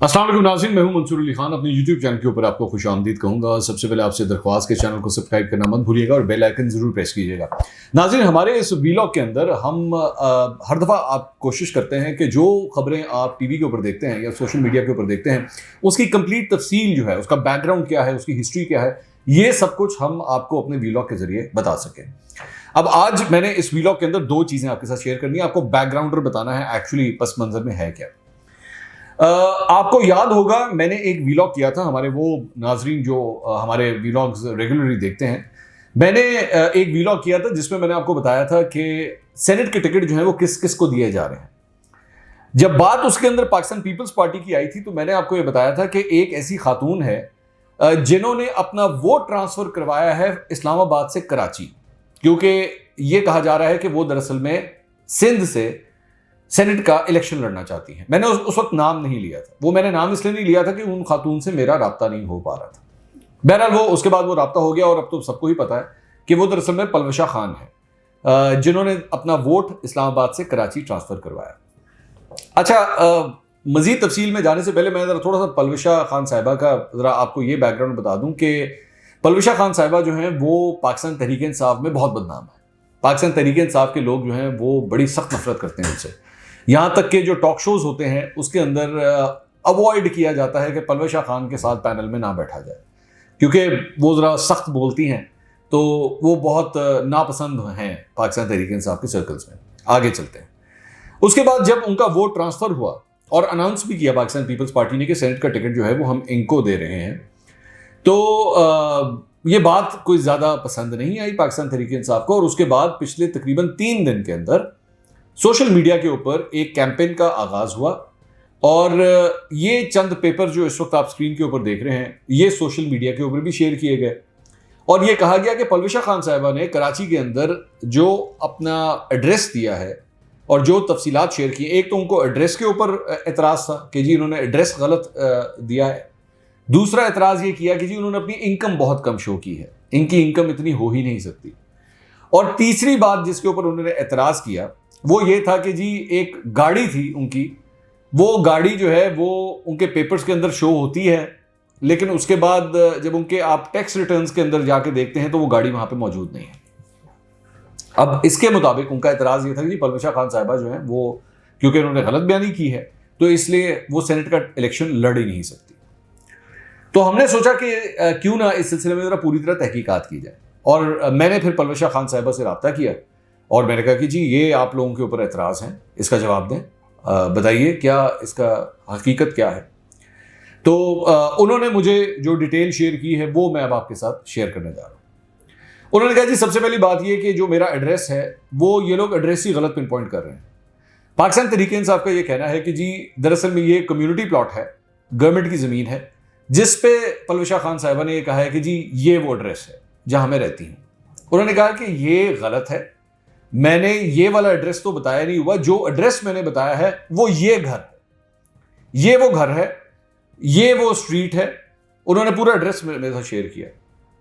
अस्सलाम वालेकुम नाज़रीन, मैं हूं मंसूर अली खान। अपने यूट्यूब चैनल के ऊपर आपको खुश आमदीद कहूँगा। सबसे पहले आपसे दरख्वास्त के चैनल को सब्सक्राइब करना मत भूलिएगा और बेल आइकन ज़रूर प्रेस कीजिएगा। नाज़रीन, हमारे इस वीलॉग के अंदर हम हर दफ़ा आप कोशिश करते हैं कि जो खबरें आप टीवी के ऊपर देखते हैं या सोशल मीडिया के ऊपर देखते हैं, उसकी कंप्लीट तफसील जो है, उसका बैकग्राउंड क्या है, उसकी हिस्ट्री क्या है, ये सब कुछ हम आपको अपने वीलॉग के ज़रिए बता सकें। अब आज मैंने इस वीलॉग के अंदर दो चीज़ें आपके साथ शेयर करनी है। आपको बैकग्राउंडर बताना है एक्चुअली पस मंज़र में है क्या। आपको याद होगा मैंने एक वीलॉग किया था, हमारे वो नाजरीन जो हमारे वीलॉग्स रेगुलरली देखते हैं, मैंने एक वीलॉग किया था जिसमें मैंने आपको बताया था कि सेनेट के टिकट जो है वो किस किस को दिए जा रहे हैं। जब बात उसके अंदर पाकिस्तान पीपल्स पार्टी की आई थी तो मैंने आपको ये बताया था कि एक ऐसी खातून है जिन्होंने अपना वोट ट्रांसफर करवाया है इस्लामाबाद से कराची, क्योंकि ये कहा जा रहा है कि वो दरअसल में सिंध से सेनेट का इलेक्शन लड़ना चाहती हैं। मैंने उस वक्त नाम नहीं लिया था। वो मैंने नाम इसलिए नहीं लिया था कि उन खातून से मेरा राब्ता नहीं हो पा रहा था। बहरहाल वो उसके बाद वो राब्ता हो गया और अब तो सबको ही पता है कि वो दरअसल में पलवशा खान है, जिन्होंने अपना वोट इस्लामाबाद से कराची ट्रांसफ़र करवाया। अच्छा, मज़ीद तफसील में जाने से पहले मैं ज़रा थोड़ा सा पलवशा खान साहिबा का ज़रा आपको ये बैकग्राउंड बता दूँ कि पलवशा खान साहिबा जो हैं वो पाकिस्तान तहरीक इंसाफ में बहुत बदनाम है। पाकिस्तान तहरीक इंसाफ के लोग जो हैं वो बड़ी सख्त नफरत करते हैं उनसे। यहाँ तक कि जो टॉक शोज़ होते हैं उसके अंदर अवॉइड किया जाता है कि पलवशा खान के साथ पैनल में ना बैठा जाए, क्योंकि वो ज़रा सख्त बोलती हैं, तो वो बहुत नापसंद हैं पाकिस्तान तहरीक इंसाफ के सर्कल्स में। आगे चलते हैं। उसके बाद जब उनका वोट ट्रांसफ़र हुआ और अनाउंस भी किया पाकिस्तान पीपल्स पार्टी ने कि सेनेट का टिकट जो है वो हम इनको दे रहे हैं, तो ये बात कोई ज़्यादा पसंद नहीं आई पाकिस्तान तहरीक इंसाफ को। और उसके बाद पिछले तकरीबन 3 दिन के अंदर सोशल मीडिया के ऊपर एक कैंपेन का आगाज़ हुआ और ये चंद पेपर जो इस वक्त आप स्क्रीन के ऊपर देख रहे हैं, ये सोशल मीडिया के ऊपर भी शेयर किए गए और ये कहा गया कि पलवशा खान साहिबा ने कराची के अंदर जो अपना एड्रेस दिया है और जो तफसीलात शेयर की, एक तो उनको एड्रेस के ऊपर एतराज़ था कि जी उन्होंने एड्रेस गलत दिया है। दूसरा एतराज़ ये किया कि जी उन्होंने अपनी इनकम बहुत कम शो की है, इनकी इनकम इतनी हो ही नहीं सकती। और तीसरी बात जिसके ऊपर उन्होंने एतराज़ किया वो ये था कि जी एक गाड़ी थी उनकी, वो गाड़ी जो है वो उनके पेपर्स के अंदर शो होती है, लेकिन उसके बाद जब उनके आप टैक्स रिटर्न्स के अंदर जाके देखते हैं तो वो गाड़ी वहाँ पे मौजूद नहीं है। अब इसके मुताबिक उनका एतराज़ ये था कि पलवशा खान साहिबा जो है वो क्योंकि उन्होंने गलत बयानी की है तो इसलिए वो सेनेट का इलेक्शन लड़ ही नहीं सकती। तो हमने सोचा कि क्यों ना इस सिलसिले में ज़रा पूरी तरह तहकीकात की जाए और मैंने फिर पलवशा खान साहिबा से रब्ता किया और मैंने कहा कि जी ये आप लोगों के ऊपर एतराज़ हैं, इसका जवाब दें, बताइए क्या इसका हकीकत क्या है। तो उन्होंने मुझे जो डिटेल शेयर की है वो मैं अब आपके साथ शेयर करने जा रहा हूँ। उन्होंने कहा जी सबसे पहली बात ये कि जो मेरा एड्रेस है वो ये लोग एड्रेस ही गलत पिन पॉइंट कर रहे हैं। पाकिस्तान तहरीक इंसाफ का ये कहना है कि जी दरअसल में ये कम्युनिटी प्लॉट है, गवर्नमेंट की ज़मीन है, जिस पे पलवशा खान साहिबा ने ये कहा है कि जी ये वो एड्रेस है जहाँ मैं रहती हूँ। उन्होंने कहा कि ये गलत है, मैंने ये वाला एड्रेस तो बताया नहीं हुआ, जो एड्रेस मैंने बताया है वो ये घर है, ये वो घर है, ये वो स्ट्रीट है। उन्होंने पूरा एड्रेस मेरे साथ शेयर किया।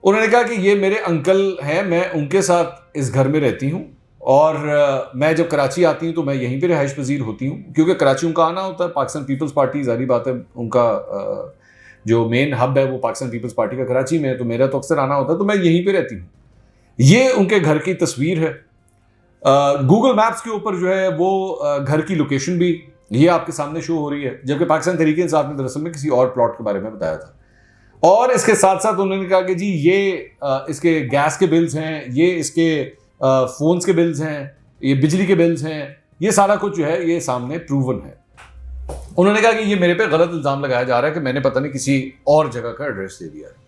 उन्होंने कहा कि ये मेरे अंकल हैं, मैं उनके साथ इस घर में रहती हूँ और मैं जब कराची आती हूँ तो मैं यहीं पर रिहाइश पजीर होती हूँ, क्योंकि कराची उनका आना होता है। पाकिस्तान पीपल्स पार्टी जारी बात है उनका जो मेन हब है वो पाकिस्तान पीपल्स पार्टी का कराची में है, तो मेरा तो अक्सर आना होता है, तो मैं यहीं पे रहती हूँ। ये उनके घर की तस्वीर है। गूगल मैप्स के ऊपर जो है वो घर की लोकेशन भी ये आपके सामने शो हो रही है, जबकि पाकिस्तान तहरीक इंसाफ ने दरअसल में किसी और प्लॉट के बारे में बताया था। और इसके साथ साथ उन्होंने कहा कि जी ये इसके गैस के बिल्स हैं, ये इसके फ़ोन्स के बिल्स हैं, ये बिजली के बिल्स हैं, ये सारा कुछ जो है ये सामने प्रूवन है। उन्होंने कहा कि ये मेरे पे गलत इल्ज़ाम लगाया जा रहा है कि मैंने पता नहीं किसी और जगह का एड्रेस दे दिया है।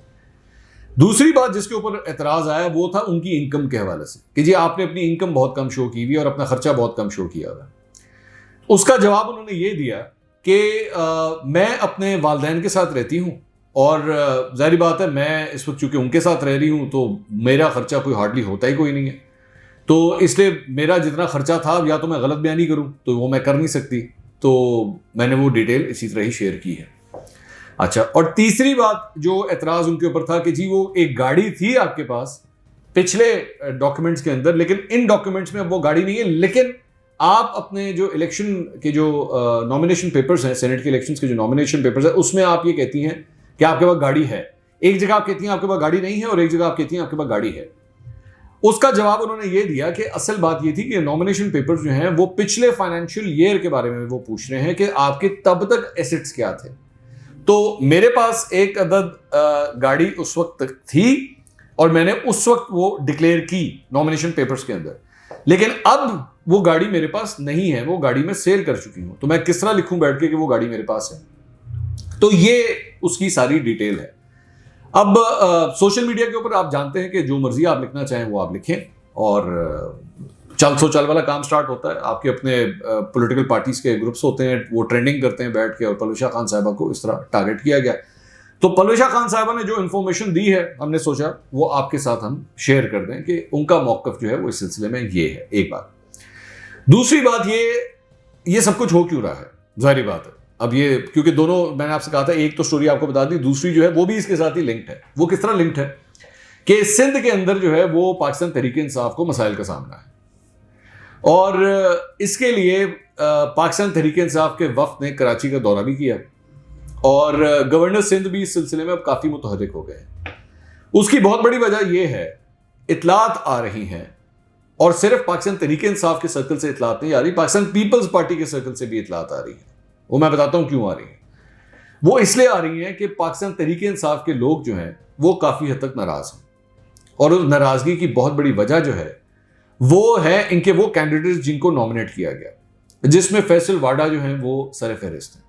दूसरी बात जिसके ऊपर एतराज़ आया वो था उनकी इनकम के हवाले से कि जी आपने अपनी इनकम बहुत कम शो की हुई और अपना खर्चा बहुत कम शो किया हुआ। उसका जवाब उन्होंने ये दिया कि मैं अपने वालिदैन के साथ रहती हूँ और ज़ाहिर बात है मैं इस वक्त चूँकि उनके साथ रह रही हूँ तो मेरा खर्चा कोई हार्डली होता ही कोई नहीं है, तो इसलिए मेरा जितना खर्चा था या तो मैं गलत बयानी करूँ तो वो मैं कर नहीं सकती, तो मैंने वो डिटेल इसी तरह ही शेयर की है। अच्छा, और तीसरी बात जो एतराज़ उनके ऊपर था कि जी वो एक गाड़ी थी आपके पास पिछले डॉक्यूमेंट्स के अंदर, लेकिन इन डॉक्यूमेंट्स में अब वो गाड़ी नहीं है, लेकिन آپ اپنے جو الیکشن کے جو نامینیشن پیپرز ہیں، سینٹ کے الیکشنز کے جو نامینیشن پیپرز ہیں، اس میں آپ یہ کہتی ہیں کہ آپ کے پاس گاڑی ہے. ایک جگہ آپ کہتی ہیں آپ کے پاس گاڑی نہیں ہے، اور ایک جگہ آپ کہتی ہیں آپ کے پاس گاڑی ہے. اس کا جواب انہوں نے یہ دیا کہ اصل بات یہ تھی کہ نامینیشن پیپرز جو ہیں وہ پچھلے فائنینشیل ایئر کے بارے میں وہ پوچھ رہے ہیں کہ آپ کے تب تک ایسٹس کیا تھے. تو میرے پاس ایک عدد گاڑی اس وقت تک تھی اور میں نے اس وقت وہ ڈکلیئر کی نامینیشن پیپرز کے اندر، لیکن اب وہ گاڑی میرے پاس نہیں ہے، وہ گاڑی میں سیل کر چکی ہوں. تو میں کس طرح لکھوں بیٹھ کے کہ وہ گاڑی میرے پاس ہے؟ تو یہ اس کی ساری ڈیٹیل ہے. اب سوشل میڈیا کے اوپر آپ جانتے ہیں کہ جو مرضی آپ لکھنا چاہیں وہ آپ لکھیں، اور چل سو چل والا کام سٹارٹ ہوتا ہے. آپ کے اپنے پولیٹیکل پارٹیز کے گروپس ہوتے ہیں، وہ ٹرینڈنگ کرتے ہیں بیٹھ کے، اور پرویشا خان صاحبہ کو اس طرح ٹارگٹ کیا گیا. تو پرویشا خان صاحبہ نے جو انفارمیشن دی ہے، ہم نے سوچا وہ آپ کے ساتھ ہم شیئر کر دیں کہ ان کا موقف جو ہے وہ اس سلسلے میں یہ ہے. ایک بات. دوسری بات یہ سب کچھ ہو کیوں رہا ہے؟ ظاہری بات ہے اب یہ، کیونکہ دونوں میں نے آپ سے کہا تھا ایک تو سٹوری آپ کو بتا دی، دوسری جو ہے وہ بھی اس کے ساتھ ہی لنکڈ ہے. وہ کس طرح لنکڈ ہے کہ سندھ کے اندر جو ہے وہ پاکستان تحریک انصاف کو مسائل کا سامنا ہے، اور اس کے لیے پاکستان تحریک انصاف کے وفد نے کراچی کا دورہ بھی کیا، اور گورنر سندھ بھی اس سلسلے میں اب کافی متحرک ہو گئے ہیں. اس کی بہت بڑی وجہ یہ ہے، اطلاعات آ رہی ہیں، اور صرف پاکستان تحریک انصاف کے سرکل سے اطلاعات نہیں آ رہی، پاکستان پیپلز پارٹی کے سرکل سے بھی اطلاعات آ رہی ہیں. وہ میں بتاتا ہوں کیوں آ رہی ہیں. وہ اس لیے آ رہی ہیں کہ پاکستان تحریک انصاف کے لوگ جو ہیں وہ کافی حد تک ناراض ہیں، اور اس ناراضگی کی بہت بڑی وجہ جو ہے وہ ہے ان کے وہ کینڈیڈیٹس جن کو نامنیٹ کیا گیا، جس میں فیصل واڈا جو ہیں وہ سر فہرست ہیں.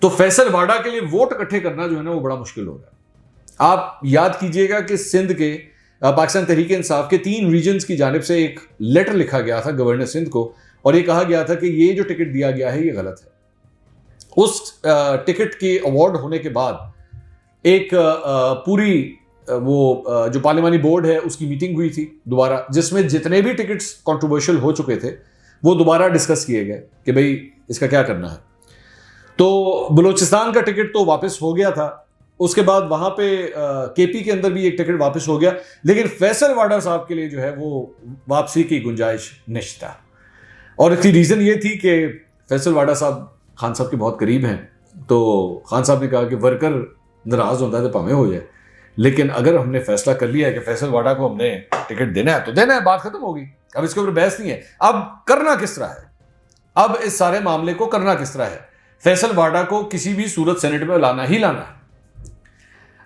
تو فیصل واڈا کے لیے ووٹ اکٹھے کرنا جو ہے نا وہ بڑا مشکل ہو رہا ہے. آپ یاد کیجئے گا کہ سندھ کے پاکستان تحریک انصاف کے 3 ریجنز کی جانب سے ایک لیٹر لکھا گیا تھا گورنر سندھ کو، اور یہ کہا گیا تھا کہ یہ جو ٹکٹ دیا گیا ہے یہ غلط ہے. اس ٹکٹ کے ایوارڈ ہونے کے بعد ایک پوری وہ جو پارلیمانی بورڈ ہے اس کی میٹنگ ہوئی تھی دوبارہ، جس میں جتنے بھی ٹکٹس کنٹروورشل ہو چکے تھے وہ دوبارہ ڈسکس کیے گئے کہ بھئی اس کا کیا کرنا ہے. تو بلوچستان کا ٹکٹ تو واپس ہو گیا تھا، اس کے بعد وہاں پہ کے پی کے اندر بھی ایک ٹکٹ واپس ہو گیا، لیکن فیصل واڈا صاحب کے لیے جو ہے وہ واپسی کی گنجائش نہیں تھا. اور اس کی ریزن یہ تھی کہ فیصل واڈا صاحب خان صاحب کے بہت قریب ہیں. تو خان صاحب نے کہا کہ ورکر ناراض ہوتا ہے تو پامے ہو جائے، لیکن اگر ہم نے فیصلہ کر لیا ہے کہ فیصل واڈا کو ہم نے ٹکٹ دینا ہے تو دینا ہے، بات ختم ہوگی. اب اس کے اوپر بحث نہیں ہے. اب کرنا کس طرح ہے؟ اب اس سارے معاملے کو کرنا کس طرح ہے؟ فیصل واڈا کو کسی بھی صورت سینٹ میں لانا ہی لانا ہے.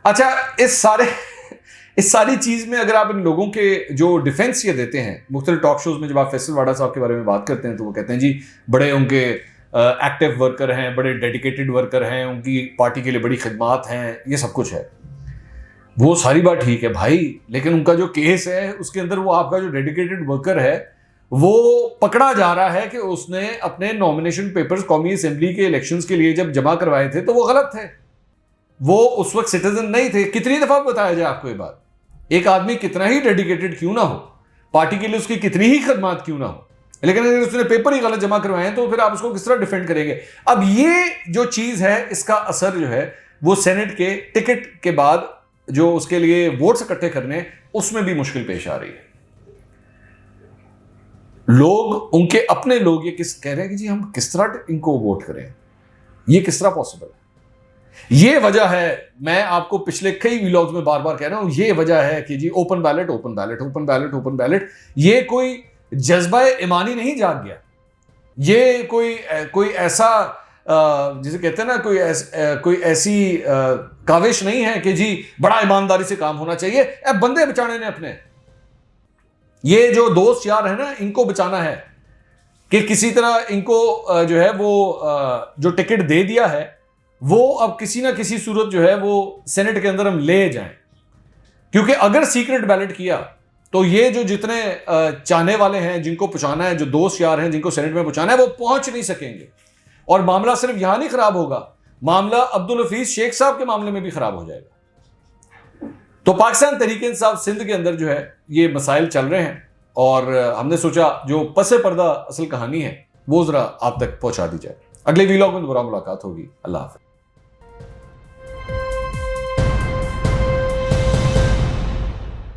اچھا، اس ساری چیز میں اگر آپ ان لوگوں کے جو ڈیفینس یہ دیتے ہیں مختلف ٹاک شوز میں، جب آپ فیصل واڈا صاحب کے بارے میں بات کرتے ہیں تو وہ کہتے ہیں جی بڑے ان کے ایکٹیو ورکر ہیں، بڑے ڈیڈیکیٹڈ ورکر ہیں، ان کی پارٹی کے لیے بڑی خدمات ہیں، یہ سب کچھ ہے. وہ ساری بات ٹھیک ہے بھائی، لیکن ان کا جو کیس ہے اس کے اندر وہ آپ کا جو ڈیڈیکیٹڈ ورکر ہے وہ پکڑا جا رہا ہے کہ اس نے اپنے نامینیشن پیپرز قومی اسمبلی کے الیکشنز کے لیے جب جمع کروائے تھے تو وہ غلط تھے، وہ اس وقت سٹیزن نہیں تھے. کتنی دفعہ بتایا جائے آپ کو یہ بات؟ ایک آدمی کتنا ہی ڈیڈیکیٹڈ کیوں نہ ہو، پارٹی کے لیے اس کی کتنی ہی خدمات کیوں نہ ہو، لیکن اگر اس نے پیپر ہی غلط جمع کروائے ہیں تو پھر آپ اس کو کس طرح ڈیفینڈ کریں گے؟ اب یہ جو چیز ہے اس کا اثر جو ہے وہ سینٹ کے ٹکٹ کے بعد جو اس کے لیے ووٹس اکٹھے کرنے، اس میں بھی مشکل پیش آ رہی ہے. لوگ ان کے اپنے لوگ یہ کہہ رہے ہیں کہ جی ہم کس طرح ان کو ووٹ کریں، یہ کس طرح پاسبل ہے؟ یہ وجہ ہے، میں آپ کو پچھلے کئی ویلاگز میں بار بار کہہ رہا ہوں، یہ وجہ ہے کہ جی open ballot open ballot open ballot open ballot. یہ کوئی جذبہ ایمانی نہیں جاگ گیا، یہ کوئی ایسا جسے کہتے ہیں نا کوئی ایسی کاوش نہیں ہے کہ جی بڑا ایمانداری سے کام ہونا چاہیے. بندے بچانے نے اپنے، یہ جو دوست یار ہیں نا ان کو بچانا ہے کہ کسی طرح ان کو جو ہے وہ جو ٹکٹ دے دیا ہے وہ اب کسی نہ کسی صورت جو ہے وہ سینٹ کے اندر ہم لے جائیں. کیونکہ اگر سیکرٹ بیلٹ کیا تو یہ جو جتنے چاہنے والے ہیں جن کو پہنچانا ہے، جو دوست یار ہیں جن کو سینٹ میں پہنچانا ہے، وہ پہنچ نہیں سکیں گے. اور معاملہ صرف یہاں نہیں خراب ہوگا، معاملہ عبدالحفیظ شیخ صاحب کے معاملے میں بھی خراب ہو جائے گا. تو پاکستان تحریک انصاف سندھ کے اندر جو ہے یہ مسائل چل رہے ہیں، اور ہم نے سوچا جو پس پردہ اصل کہانی ہے وہ ذرا آپ تک پہنچا دی جائے. اگلے ویلاگ میں دوبارہ ملاقات ہوگی. اللہ حافظ.